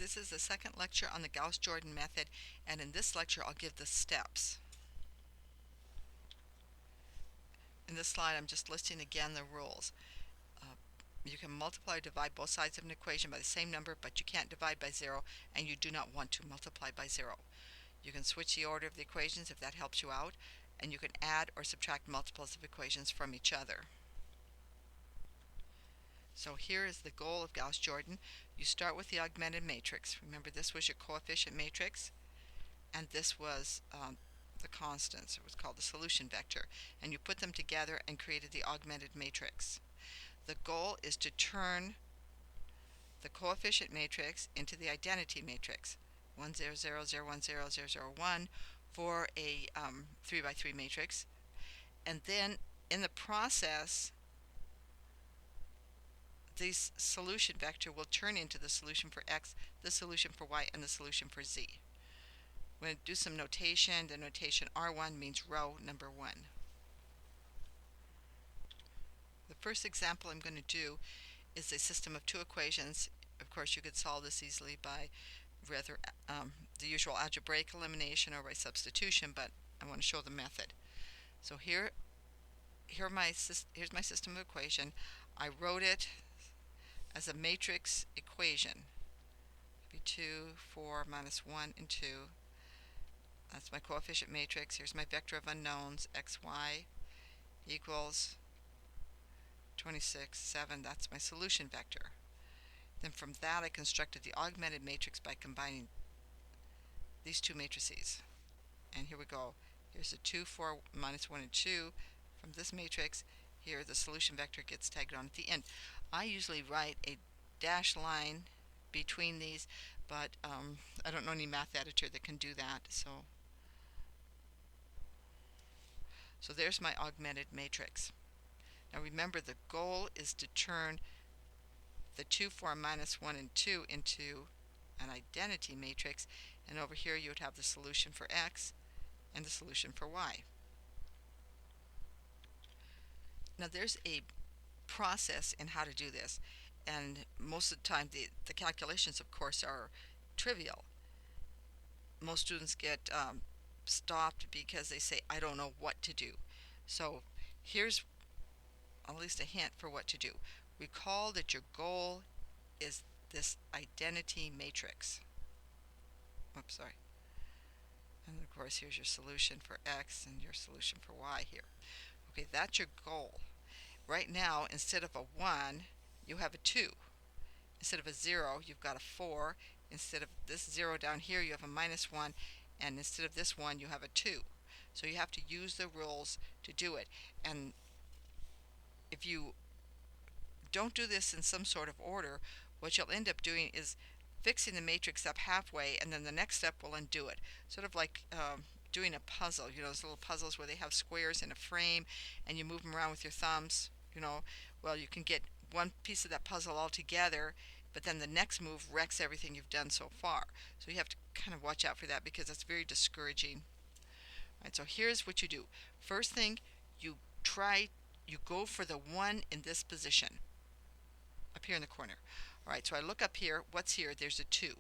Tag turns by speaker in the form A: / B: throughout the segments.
A: This is the second lecture on the Gauss-Jordan method, and in this lecture I'll give the steps. In this slide I'm just listing again the rules. You can multiply or divide both sides of an equation by the same number, but you can't divide by 0, and you do not want to multiply by 0. You can switch the order of the equations if that helps you out, and you can add or subtract multiples of equations from each other. So here is the goal of Gauss-Jordan. You start with the augmented matrix. Remember, this was your coefficient matrix, and this was the constants. It was called the solution vector. And you put them together and created the augmented matrix. The goal is to turn the coefficient matrix into the identity matrix, 1, 0, 0, 0, 1, 0, 0, 0, 1, for a 3 by 3 matrix. And then in the process, this solution vector will turn into the solution for x, the solution for y, and the solution for z. We're going to do some notation. The notation R1 means row number 1. The first example I'm going to do is a system of two equations. Of course, you could solve this easily by rather the usual algebraic elimination or by substitution, but I want to show the method. So here's my system of equation. I wrote it as a matrix equation. 2, 4, minus 1, and 2. That's my coefficient matrix. Here's my vector of unknowns, x, y, equals 26, 7. That's my solution vector. Then from that I constructed the augmented matrix by combining these two matrices. And here we go. Here's the 2, 4, minus 1, and 2 from this matrix. Here the solution vector gets tagged on at the end. I usually write a dashed line between these, but I don't know any math editor that can do that. So there's my augmented matrix. Now remember, the goal is to turn the 2, 4, minus 1, and 2 into an identity matrix, and over here you would have the solution for x and the solution for y. Now there's a process in how to do this, and most of the time the calculations, of course, are trivial. Most students get stopped because they say, I don't know what to do. So here's at least a hint for what to do. Recall that your goal is this identity matrix. Oops, sorry. And of course here's your solution for x and your solution for y here. Okay, that's your goal. Right now, instead of a 1, you have a 2. Instead of a 0, you've got a 4. Instead of this 0 down here, you have a minus 1. And instead of this 1, you have a 2. So you have to use the rules to do it. And if you don't do this in some sort of order, what you'll end up doing is fixing the matrix up halfway, and then the next step will undo it. Sort of like doing a puzzle. You know, those little puzzles where they have squares in a frame and you move them around with your thumbs. You know, well, you can get one piece of that puzzle all together, but then the next move wrecks everything you've done so far. So you have to kind of watch out for that, because it's very discouraging. All right, so here's what you do. First thing, you go for the 1 in this position up here in the corner. All right, so I look up here. What's here? There's a 2.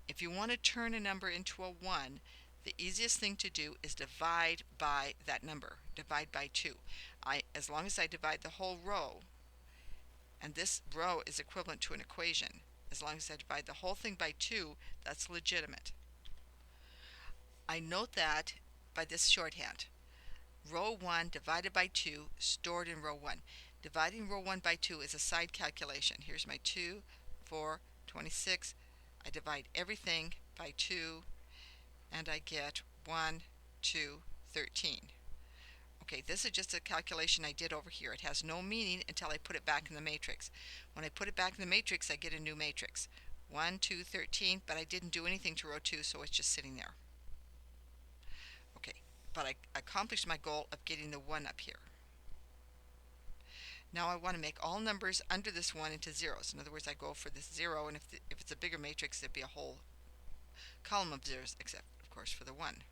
A: If you want to turn a number into a 1, the easiest thing to do is divide by that number. Divide by 2. As long as I divide the whole row, and this row is equivalent to an equation, as long as I divide the whole thing by 2, that's legitimate. I note that by this shorthand. Row 1 divided by 2 stored in row 1. Dividing row 1 by 2 is a side calculation. Here's my 2, 4, 26. I divide everything by 2, and I get 1, 2, 13. Okay, this is just a calculation I did over here. It has no meaning until I put it back in the matrix. When I put it back in the matrix, I get a new matrix. 1, 2, 13, but I didn't do anything to row 2, so it's just sitting there. Okay, but I accomplished my goal of getting the 1 up here. Now I want to make all numbers under this 1 into zeros. In other words, I go for this 0, and if it's a bigger matrix, it'd be a whole column of zeros, except, of course, for the 1.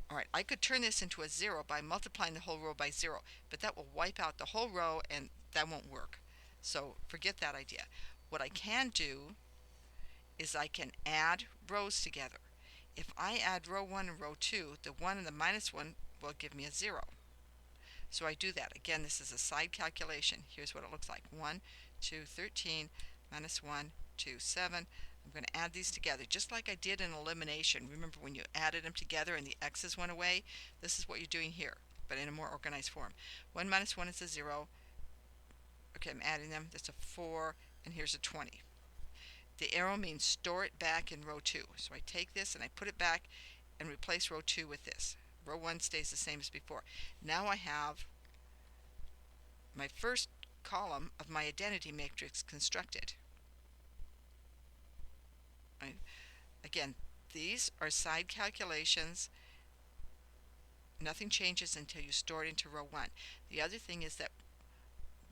A: Alright, I could turn this into a 0 by multiplying the whole row by 0, but that will wipe out the whole row, and that won't work. So forget that idea. What I can do is I can add rows together. If I add row 1 and row 2, the 1 and the minus 1 will give me a 0. So I do that. Again, this is a side calculation. Here's what it looks like. 1, 2, 13, minus 1, 2, 7. I'm going to add these together just like I did in elimination. Remember when you added them together and the x's went away? This is what you're doing here, but in a more organized form. 1 minus 1 is a 0. Okay, I'm adding them. That's a 4, and here's a 20. The arrow means store it back in row 2. So I take this and I put it back and replace row 2 with this. Row 1 stays the same as before. Now I have my first column of my identity matrix constructed. Right? Again, these are side calculations. Nothing changes until you store it into row 1. The other thing is that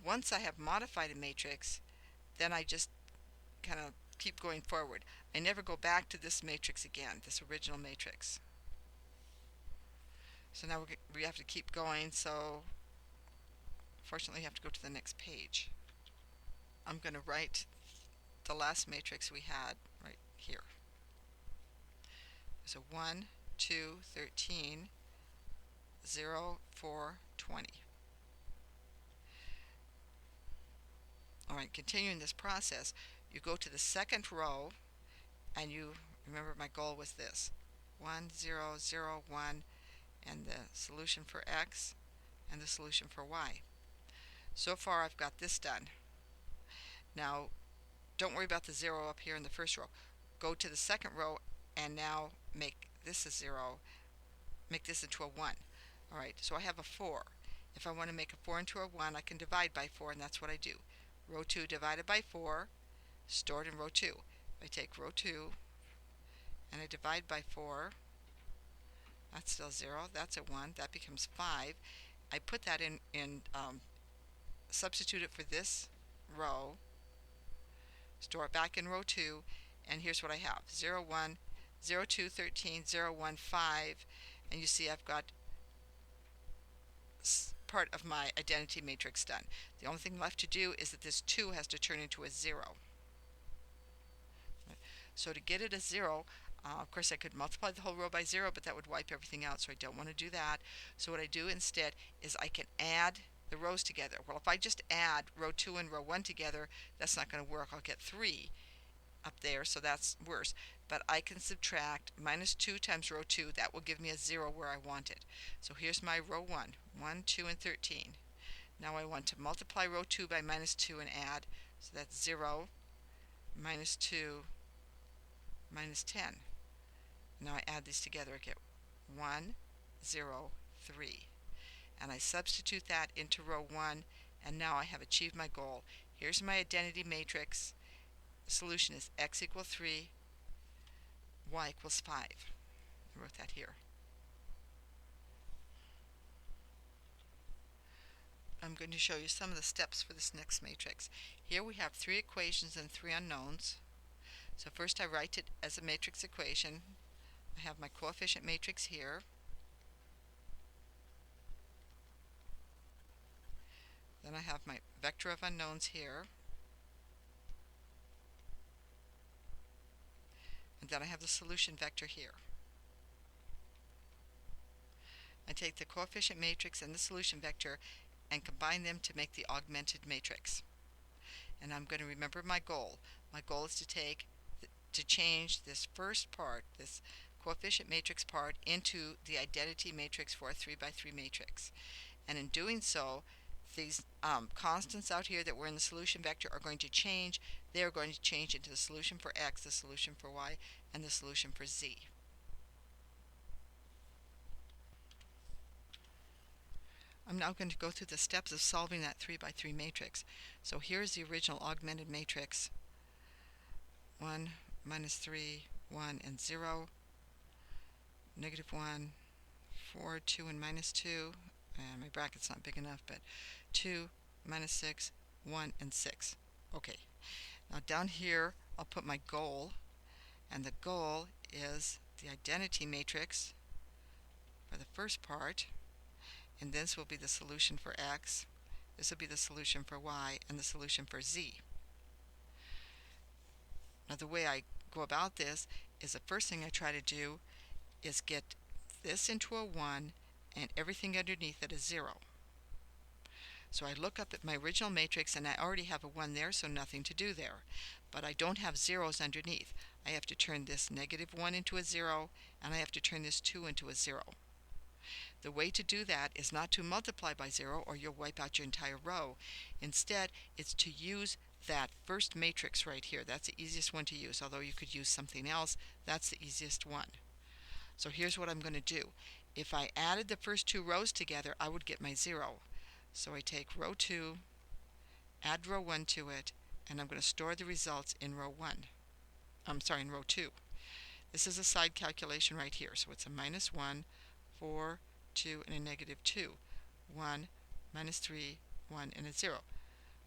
A: once I have modified a matrix, then I just kind of keep going forward. I never go back to this matrix again, this original matrix. So now we have to keep going, so fortunately I have to go to the next page. I'm going to write the last matrix we had right here. So 1, 2, 13, 0, 4, 20. Alright, continuing this process, you go to the second row, and you remember my goal was this: 1, 0, 0, 1, and the solution for x and the solution for y. So far I've got this done. Now don't worry about the 0 up here in the first row. Go to the second row and now make this a 0, make this into a 1. Alright, so I have a 4. If I want to make a 4 into a 1, I can divide by 4, and that's what I do. Row 2 divided by 4, stored in row 2. I take row 2 and I divide by 4. That's still 0. That's a 1. That becomes 5. I put that in substitute it for this row, store it back in row 2, and here's what I have: 0, 1, 0, 2, 13, 0, 1, 5, and you see I've got part of my identity matrix done. The only thing left to do is that this 2 has to turn into a 0. So to get it a 0, of course I could multiply the whole row by 0, but that would wipe everything out, so I don't want to do that. So what I do instead is I can add the rows together. Well, if I just add row 2 and row 1 together, that's not going to work. I'll get 3 up there, so that's worse. But I can subtract minus 2 times row 2. That will give me a 0 where I want it. So here's my row 1. 1, 2, and 13. Now I want to multiply row 2 by minus 2 and add. So that's 0, minus 2, minus 10. Now I add these together. I get 1, 0, 3. And I substitute that into row 1, and now I have achieved my goal. Here's my identity matrix. The solution is x equals 3, y equals 5. I wrote that here. I'm going to show you some of the steps for this next matrix. Here we have 3 equations and 3 unknowns. So first I write it as a matrix equation. I have my coefficient matrix here. Then I have my vector of unknowns here. And then I have the solution vector here. I take the coefficient matrix and the solution vector and combine them to make the augmented matrix. And I'm going to remember my goal. My goal is to change this first part, this coefficient matrix part, into the identity matrix for a 3 by 3 matrix. And in doing so, these constants out here that were in the solution vector are going to change. They are going to change into the solution for x, the solution for y, and the solution for z. I'm now going to go through the steps of solving that 3 by 3 matrix. So here's the original augmented matrix. 1, minus 3, 1, and 0. Negative 1, 4, 2, and minus 2. And my bracket's not big enough, but 2, minus 6, 1, and 6. Okay. Now down here, I'll put my goal. And the goal is the identity matrix for the first part. And this will be the solution for x, this will be the solution for y, and the solution for z. Now the way I go about this is the first thing I try to do is get this into a 1 and everything underneath it is 0. So I look up at my original matrix and I already have a 1 there, so nothing to do there. But I don't have zeros underneath. I have to turn this -1 into a 0, and I have to turn this 2 into a 0. The way to do that is not to multiply by 0 or you'll wipe out your entire row. Instead, it's to use that first matrix right here. That's the easiest one to use, although you could use something else. That's the easiest one. So here's what I'm going to do. If I added the first two rows together, I would get my 0. So I take row 2, add row 1 to it, and I'm going to store the results in row 1. In row 2. This is a side calculation right here. So it's a -1, 4, 2, and a -2. 1, -3, 1, and a 0.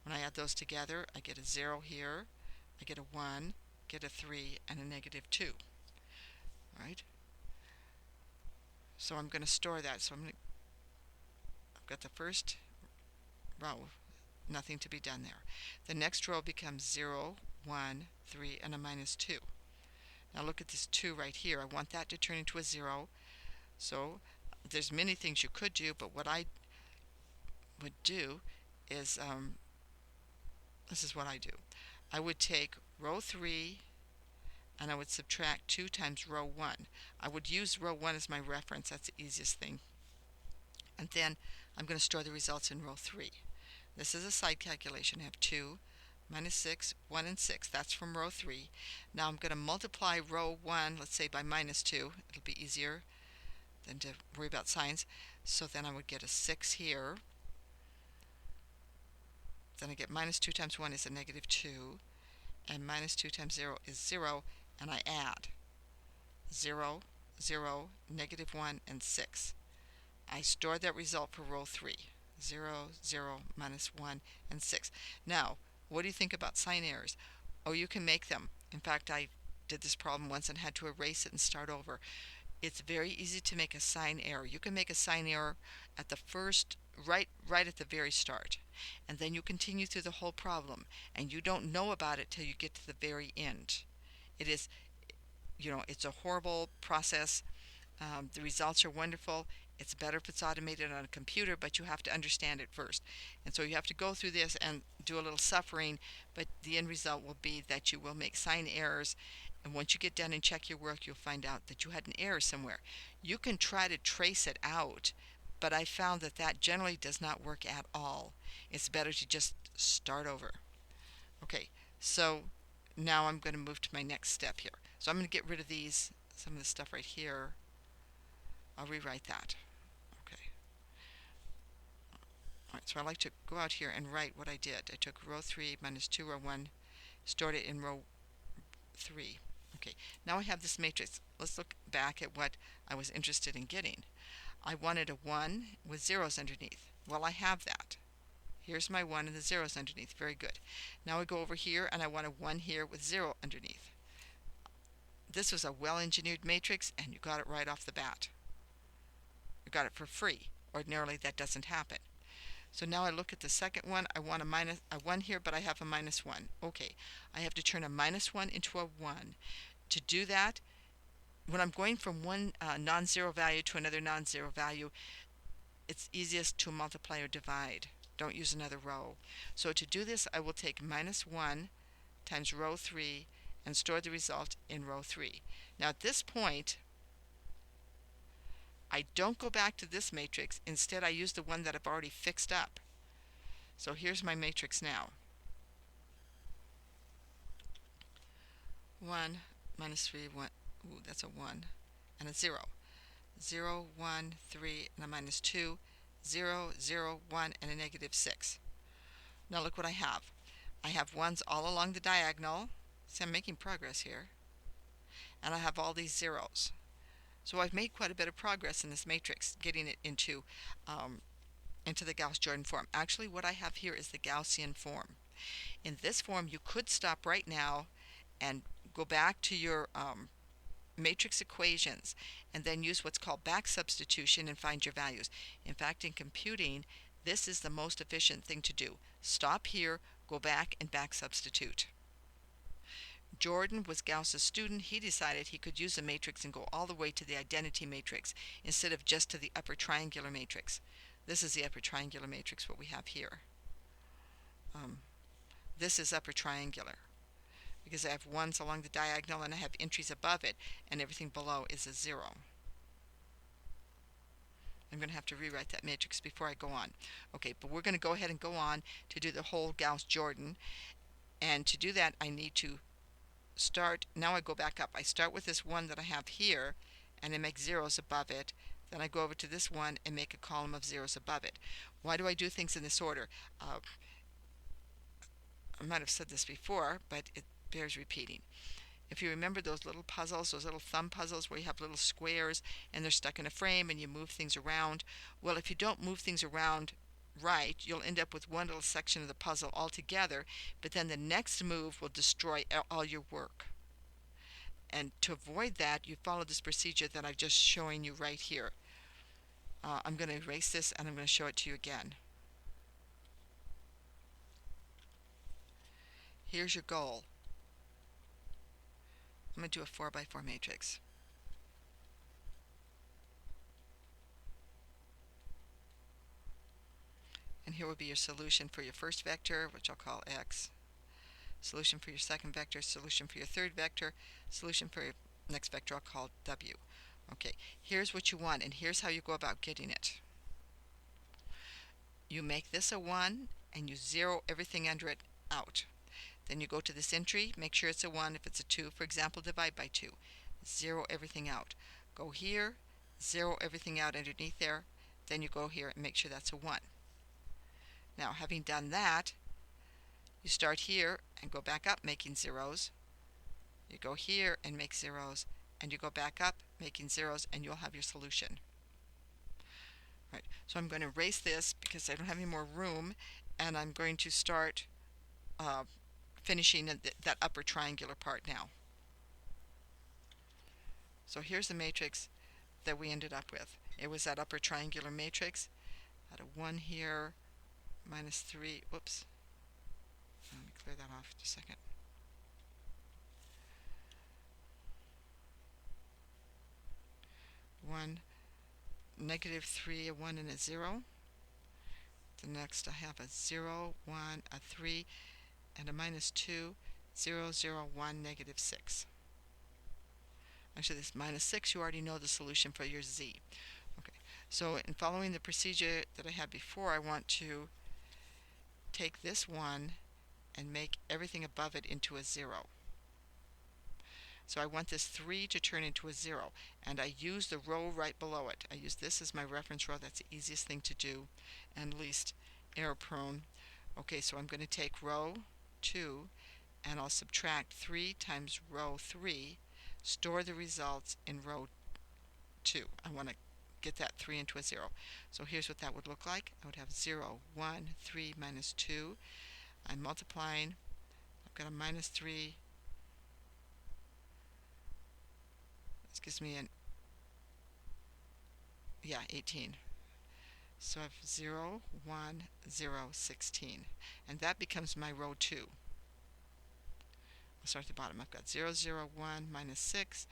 A: When I add those together, I get a 0 here, I get a 1, get a 3, and a -2. All right? So I'm going to store that. So I've got the first row, nothing to be done there. The next row becomes 0, 1, 3, and a -2. Now look at this 2 right here. I want that to turn into a 0. So there's many things you could do, but what I would do is, this is what I do. I would take row 3 and I would subtract 2 times row 1. I would use row 1 as my reference. That's the easiest thing. And then I'm going to store the results in row 3. This is a side calculation. I have 2, -6, 1, and 6. That's from row 3. Now I'm going to multiply row 1, let's say by -2. It'll be easier than to worry about signs. So then I would get a 6 here. Then I get -2 times 1 is a -2. And -2 times 0 is 0. And I add 0, 0, -1, and 6. I store that result for row 3. 0, 0, -1, and 6. Now, what do you think about sign errors? Oh, you can make them. In fact, I did this problem once and had to erase it and start over. It's very easy to make a sign error. You can make a sign error at the first, right at the very start. And then you continue through the whole problem. And you don't know about it till you get to the very end. It is, it's a horrible process. The results are wonderful. It's better if it's automated on a computer, but you have to understand it first. And so you have to go through this and do a little suffering, but the end result will be that you will make sign errors. And once you get done and check your work, you'll find out that you had an error somewhere. You can try to trace it out, but I found that that generally does not work at all. It's better to just start over. Okay, so now I'm going to move to my next step here. So I'm going to get rid of some of the stuff right here. I'll rewrite that. Okay. All right, so I like to go out here and write what I did. I took row 3 -2 row 1, stored it in row 3. Okay, now I have this matrix. Let's look back at what I was interested in getting. I wanted a 1 with zeros underneath. Well, I have that. Here's my 1 and the zeros underneath. Very good. Now I go over here and I want a 1 here with 0 underneath. This was a well-engineered matrix and you got it right off the bat. You got it for free. Ordinarily that doesn't happen. So now I look at the second one. I want a 1 here, but I have a -1. Okay, I have to turn a -1 into a 1. To do that, when I'm going from one non-zero value to another non-zero value, it's easiest to multiply or divide. Don't use another row. So to do this, I will take -1 times row 3 and store the result in row 3. Now at this point, I don't go back to this matrix. Instead, I use the one that I've already fixed up. So here's my matrix now. 1, -3, 1, ooh, that's a 1, and a 0. 0, 1, 3, and a -2, 0, 0, 1, and a -6. Now look what I have. I have 1s all along the diagonal. See, I'm making progress here. And I have all these zeros. So I've made quite a bit of progress in this matrix, getting it into the Gauss-Jordan form. Actually, what I have here is the Gaussian form. In this form, you could stop right now and go back to your matrix equations and then use what's called back substitution and find your values. In fact, in computing, this is the most efficient thing to do. Stop here, go back, and back substitute. Jordan was Gauss's student. He decided he could use the matrix and go all the way to the identity matrix instead of just to the upper triangular matrix. This is the upper triangular matrix, what we have here. This is upper triangular because I have ones along the diagonal and I have entries above it, and everything below is a 0. I'm going to have to rewrite that matrix before I go on. Okay, but we're going to go ahead and go on to do the whole Gauss-Jordan. And to do that, I need to start. Now I go back up. I start with this one that I have here, and I make zeros above it. Then I go over to this one and make a column of zeros above it. Why do I do things in this order? I might have said this before, but it bears repeating. If you remember those little puzzles, those little thumb puzzles where you have little squares and they're stuck in a frame and you move things around, well, if you don't move things around right, you'll end up with one little section of the puzzle altogether, but then the next move will destroy all your work. And to avoid that, you follow this procedure that I'm just showing you right here. I'm going to erase this and I'm going to show it to you again. Here's your goal. I'm going to do a 4x4 matrix. And here will be your solution for your first vector, which I'll call x. Solution for your second vector, solution for your third vector, solution for your next vector I'll call w. Okay, here's what you want, and here's how you go about getting it. You make this a 1, and you zero everything under it out. Then you go to this entry, make sure it's a 1. If it's a 2, for example, divide by 2. Zero everything out. Go here, zero everything out underneath there. Then you go here and make sure that's a 1. Now, having done that, you start here and go back up making zeros. You go here and make zeros, and you go back up making zeros, and you'll have your solution. Right. So I'm going to erase this because I don't have any more room, and I'm going to start finishing that upper triangular part now. So here's the matrix that we ended up with. It was that upper triangular matrix. Had a 1 here, minus 3. Whoops. Let me clear that off just a second. One, negative 3, a 1, and a 0. The next I have a 0, 1, a 3, and a minus 2, 0, 0, 1, negative 6. Actually, this minus 6, you already know the solution for your z. Okay, so in following the procedure that I had before, I want to take this 1 and make everything above it into a 0. So I want this 3 to turn into a 0, and I use the row right below it. I use this as my reference row. That's the easiest thing to do and least error prone. Okay, so I'm going to take row 2 and I'll subtract 3 times row 3, store the results in row 2. I want to get that 3 into a 0. So here's what that would look like. I would have 0, 1, 3, minus 2. I'm multiplying. I've got a minus 3. This gives me an 18. So I have 0, 1, 0, 16. And that becomes my row 2. I'll start at the bottom. I've got 0, 0, 1, minus 6,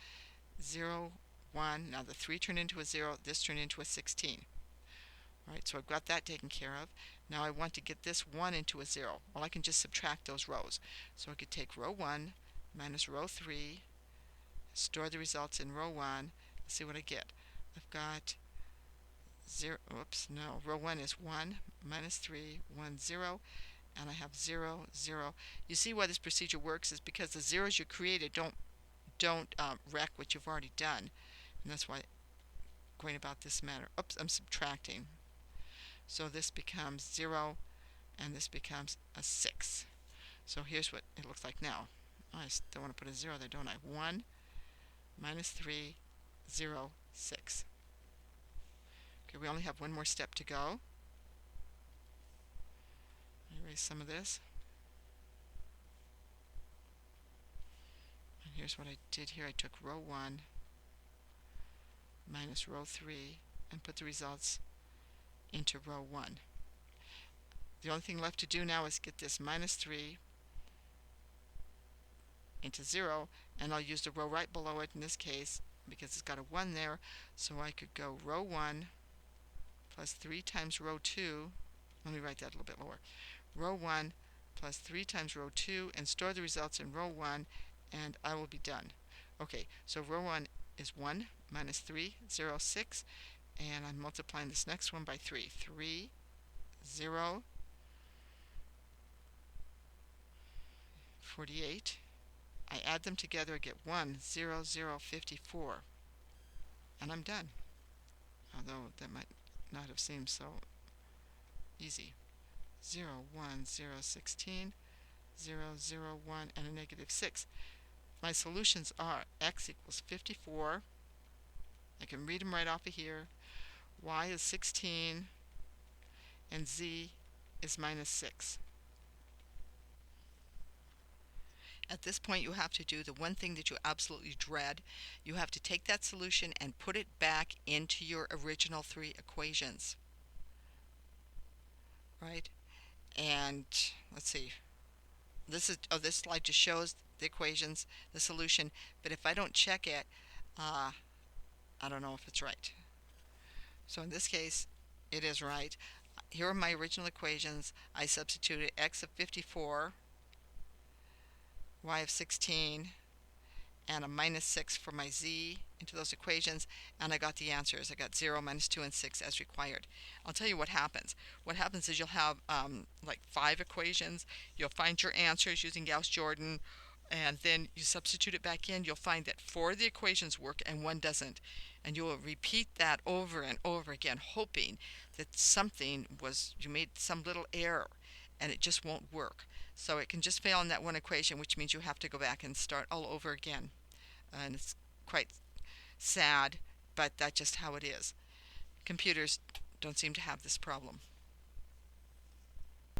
A: 0, 1. Now the 3 turned into a 0. This turned into a 16. Alright, so I've got that taken care of. Now I want to get this 1 into a 0. Well, I can just subtract those rows. So I could take row 1 minus row 3, store the results in row 1, see what I get. I've got 0, oops, no, row 1 is 1, minus 3, 1, 0, and I have 0, 0. You see why this procedure works is because the zeros you created don't wreck what you've already done. And that's why going about this manner. Oops, I'm subtracting. So this becomes 0, and this becomes a 6. So here's what it looks like now. Oh, I still want to put a 0 there, don't I? 1, minus 3, 0, 6. Okay, we only have one more step to go. Erase some of this. And here's what I did here. I took row 1 minus row 3 and put the results into row 1. The only thing left to do now is get this minus 3 into 0, and I'll use the row right below it in this case because it's got a 1 there. So I could go row 1 plus 3 times row 2. Let me write that a little bit lower. Row 1 plus 3 times row 2 and store the results in row 1, and I will be done. Okay, so row 1 is 1 minus 3, 0, 6, and I'm multiplying this next one by 3. 3, 0, 48. I add them together, I get 1, 0, 0, 54. And I'm done. Although that might not have seemed so easy. 0, 1, 0, 16, 0, 0, 1, and a negative 6. My solutions are x equals 54. I can read them right off of here. Y is 16, and z is minus 6. At this point, you have to do the one thing that you absolutely dread. You have to take that solution and put it back into your original 3 equations. Right? And let's see. This slide just shows the equations, the solution, but if I don't check it, I don't know if it's right. So in this case, it is right. Here are my original equations. I substituted x of 54, y of 16, and a minus 6 for my z into those equations, and I got the answers. I got 0, minus 2, and 6 as required. I'll tell you what happens. What happens is you'll have like 5 equations. You'll find your answers using Gauss-Jordan, and then you substitute it back in. You'll find that 4 of the equations work and 1 doesn't. And you will repeat that over and over again, hoping that you made some little error, and it just won't work. So it can just fail in that one equation, which means you have to go back and start all over again. And it's quite sad, but that's just how it is. Computers don't seem to have this problem.